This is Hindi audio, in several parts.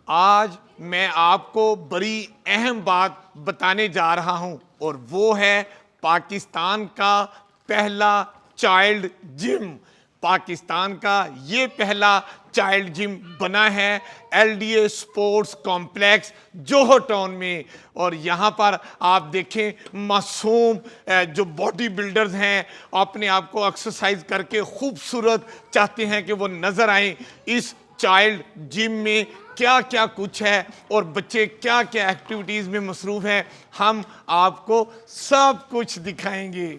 आज मैं आपको बड़ी अहम बात बताने जा रहा हूं और वो है पाकिस्तान का पहला चाइल्ड जिम। पाकिस्तान का ये पहला चाइल्ड जिम बना है LDA स्पोर्ट्स कॉम्प्लेक्स जोहर टाउन में। और यहाँ पर आप देखें मासूम जो बॉडी बिल्डर्स हैं अपने आप को एक्सरसाइज करके खूबसूरत चाहते हैं कि वो नज़र आए। इस चाइल्ड जिम में क्या क्या कुछ है और बच्चे क्या क्या एक्टिविटीज़ में मसरूफ़ हैं, हम आपको सब कुछ दिखाएंगे।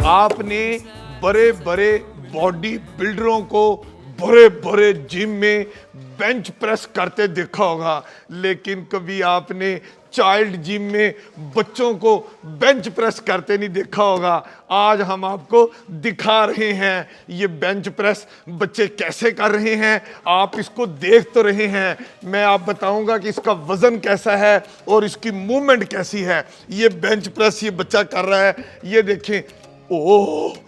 आपने बड़े बड़े बॉडी बिल्डरों को बड़े बड़े जिम में बेंच प्रेस करते देखा होगा, लेकिन कभी आपने चाइल्ड जिम में बच्चों को बेंच प्रेस करते नहीं देखा होगा। आज हम आपको दिखा रहे हैं ये बेंच प्रेस बच्चे कैसे कर रहे हैं। आप इसको देख तो रहे हैं, मैं आप बताऊंगा कि इसका वजन कैसा है और इसकी मूवमेंट कैसी है। ये बेंच प्रेस ये बच्चा कर रहा है, ये देखें। ओह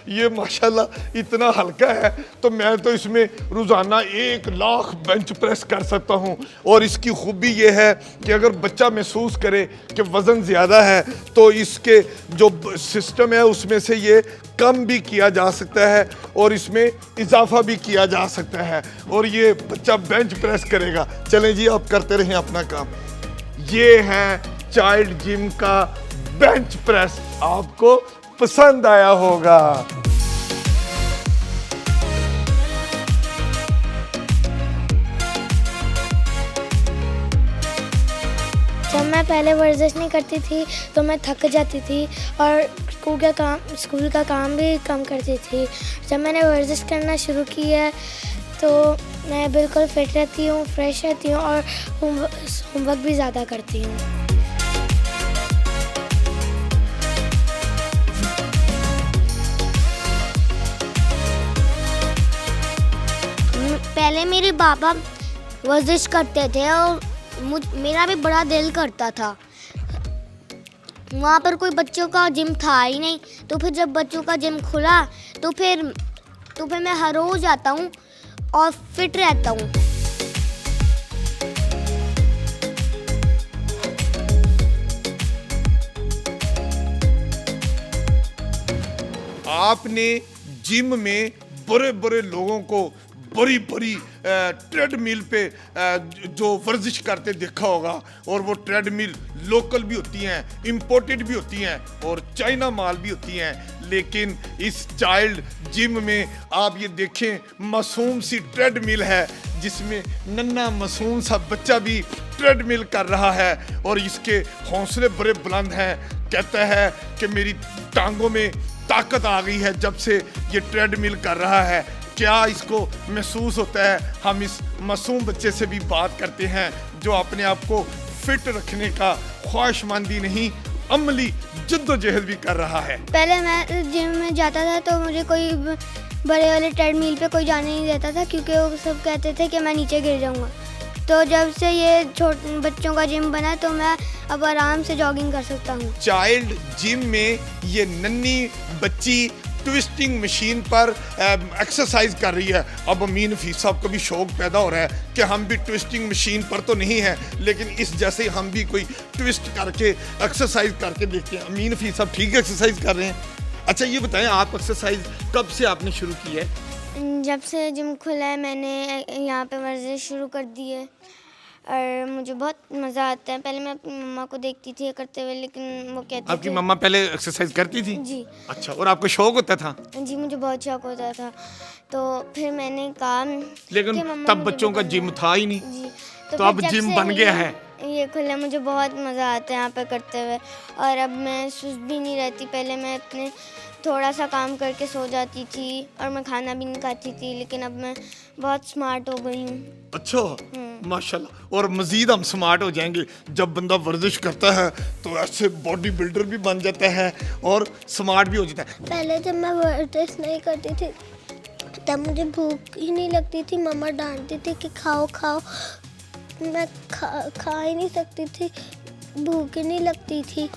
ये माशाल्लाह इतना हल्का है तो मैं तो इसमें रोज़ाना 1 लाख बेंच प्रेस कर सकता हूं। और इसकी खूबी ये है कि अगर बच्चा महसूस करे कि वज़न ज़्यादा है तो इसके जो सिस्टम है उसमें से ये कम भी किया जा सकता है और इसमें इजाफा भी किया जा सकता है और ये बच्चा बेंच प्रेस करेगा। चलें जी, आप करते रहें अपना काम। ये है चाइल्ड जिम का बेंच प्रेस, आपको पसंद आया होगा। जब मैं पहले वर्जिश नहीं करती थी तो मैं थक जाती थी और स्कूल का काम भी कम करती थी। जब मैंने वर्जिश करना शुरू की है तो मैं बिल्कुल फिट रहती हूँ, फ्रेश रहती हूँ और होमवर्क भी ज़्यादा करती हूँ। पहले मेरे पापा वर्जिश करते थे और मेरा भी बड़ा दिल करता था। वहाँ पर कोई बच्चों का जिम था ही नहीं, तो फिर जब बच्चों का जिम खुला तो फिर मैं हर रोज़ आता हूँ और फिट रहता हूँ। आपने जिम में बड़े बड़े लोगों को बड़ी बड़ी ट्रेडमिल पे जो वर्जिश करते देखा होगा और वो ट्रेडमिल लोकल भी होती हैं, इंपोर्टेड भी होती हैं और चाइना माल भी होती हैं। लेकिन इस चाइल्ड जिम में आप ये देखें, मासूम सी ट्रेडमिल है जिसमें नन्हा मासूम सा बच्चा भी ट्रेडमिल कर रहा है और इसके हौसले बड़े बुलंद हैं। कहता है कि मेरी टांगों में ताकत आ गई है जब से ये ट्रेडमिल कर रहा है। क्या इसको महसूस होता है? हम इस मासूम बच्चे से भी बात करते हैं जो अपने आप को फिट रखने का ख्वाहिशमंदी नहीं, अमली जद्दोजहद भी कर रहा है। पहले मैं जिम में जाता था तो मुझे कोई बड़े वाले ट्रेडमिल पे कोई जाने नहीं देता था क्योंकि वो सब कहते थे कि मैं नीचे गिर जाऊंगा। तो जब से ये छोटे बच्चों का जिम बना तो मैं अब आराम से जॉगिंग कर सकता हूँ। चाइल्ड जिम में ये नन्ही बच्ची ट्विस्टिंग मशीन पर एक्सरसाइज कर रही है। अब अमीन हफीज साहब को भी शौक पैदा हो रहा है कि हम भी ट्विस्टिंग मशीन पर तो नहीं है, लेकिन इस जैसे हम भी कोई ट्विस्ट करके एक्सरसाइज करके देखते हैं। अमीन हफीज साहब ठीक एक्सरसाइज कर रहे हैं। अच्छा ये बताएं, आप एक्सरसाइज कब से आपने शुरू की है? जब से जिम खुला है मैंने यहाँ पे वर्जिश शुरू कर दी है और मुझे बहुत मज़ा आता है। पहले मैं अपनी मम्मा को देखती थी करते हुए, लेकिन वो कहती आपकी थी। मम्मा पहले एक्सरसाइज करती थी? जी। अच्छा, और आपको शौक होता था? जी, मुझे बहुत शौक होता था। तो फिर मैंने कहा लेकिन कि मम्मा तब मुझे बच्चों का भी जिम करना था ही नहीं। जी। तो फिर अब जब जिम से बन गया है। ये खुला, मुझे बहुत मज़ा आता है यहाँ पे करते हुए और अब मैं सुस्त भी नहीं रहती। पहले मैं अपने थोड़ा सा काम करके सो जाती थी और मैं खाना भी नहीं खाती थी, लेकिन अब मैं बहुत स्मार्ट हो गई हूँ। अच्छा, माशाल्लाह। और मज़ीद हम स्मार्ट हो जाएंगे जब बंदा वर्जिश करता है तो ऐसे बॉडी बिल्डर भी बन जाता है और स्मार्ट भी हो जाता है। पहले जब मैं वर्जिश नहीं करती थी तब मुझे भूख ही नहीं लगती थी, मम्मा डांटती थी कि खाओ खाओ, मैं खा ही नहीं सकती थी, भूख ही नहीं लगती थी।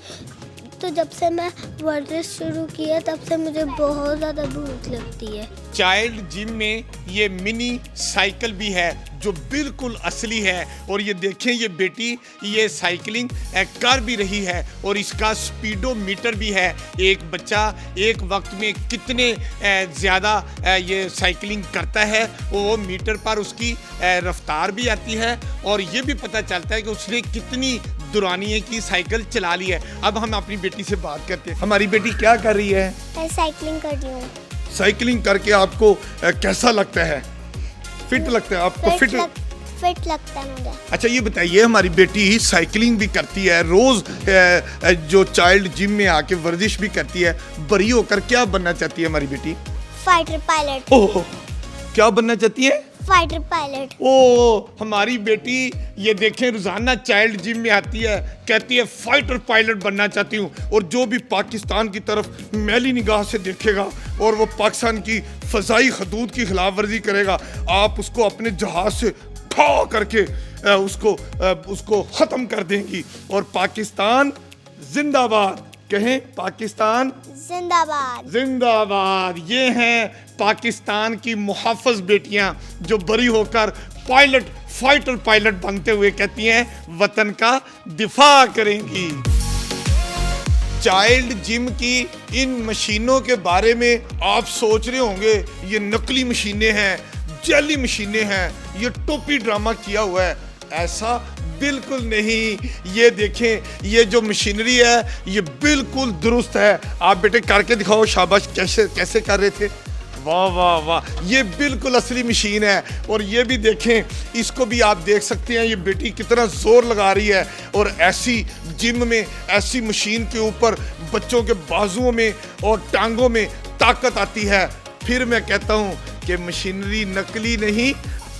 तो जब से मैं वर्जिश शुरू की है तब से मुझे बहुत ज़्यादा भूख लगती है। चाइल्ड जिम में ये मिनी साइकिल भी है जो बिल्कुल असली है, और ये देखें ये बेटी ये साइकिलिंग कर भी रही है और इसका स्पीडोमीटर भी है। एक बच्चा एक वक्त में कितने ज़्यादा ये साइकिलिंग करता है वो मीटर पर उसकी रफ्तार भी आती है और ये भी पता चलता है कि उसने कितनी दुरानिये की साइकिल चला ली है। अब हम अपनी बेटी से बात करते हैं। हमारी बेटी क्या कर रही है? मैं साइकिलिंग कर रही हूँ। साइकिलिंग करके आपको कैसा लगता है? फिट लगता है आपको? फिट लगता है मुझे। अच्छा ये बताइए, हमारी बेटी साइकिलिंग भी करती है, रोज जो चाइल्ड जिम में आके वर्जिश भी करती है, बड़ी होकर क्या बनना चाहती है हमारी बेटी? Fighter pilot. ओह, क्या बनना चाहती है? Fighter pilot. ओ हमारी बेटी ये देखें रोजाना चाइल्ड जिम में आती है, कहती है फाइटर पायलट बनना चाहती हूँ, और जो भी पाकिस्तान की तरफ मैली निगाह से देखेगा और वो पाकिस्तान की फजाई हदूद की खिलाफ वर्जी करेगा, आप उसको अपने जहाज से ठा करके उसको ख़त्म कर देंगी। और पाकिस्तान जिंदाबाद, कहें पाकिस्तान जिंदाबाद। जिंदाबाद। ये हैं पाकिस्तान की मुहाफ़िज़ बेटियां जो बड़ी होकर पायलट फाइटर पायलट बनते हुए कहती हैं वतन का दिफा करेंगी। चाइल्ड जिम की इन मशीनों के बारे में आप सोच रहे होंगे ये नकली मशीनें हैं, जेली मशीनें हैं, ये टोपी ड्रामा किया हुआ है। ऐसा बिल्कुल नहीं। ये देखें ये जो मशीनरी है ये बिल्कुल दुरुस्त है। आप बेटे करके दिखाओ, शाबाश। कैसे कर रहे थे? वाह वाह वाह, ये बिल्कुल असली मशीन है। और ये भी देखें, इसको भी आप देख सकते हैं ये बेटी कितना जोर लगा रही है। और ऐसी जिम में ऐसी मशीन के ऊपर बच्चों के बाजुओं में और टांगों में ताकत आती है। फिर मैं कहता हूँ कि मशीनरी नकली नहीं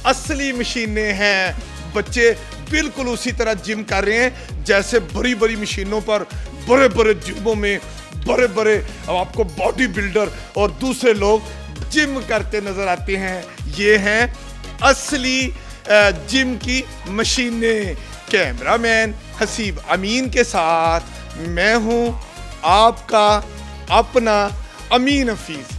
असली मशीनें हैं। बच्चे बिल्कुल उसी तरह जिम कर रहे हैं जैसे बड़ी बड़ी मशीनों पर बड़े बड़े जिमों में बड़े बड़े आपको बॉडी बिल्डर और दूसरे लोग जिम करते नजर आते हैं। ये हैं असली जिम की मशीनें। कैमरामैन हसीब अमीन के साथ मैं हूं आपका अपना अमीन हफीज।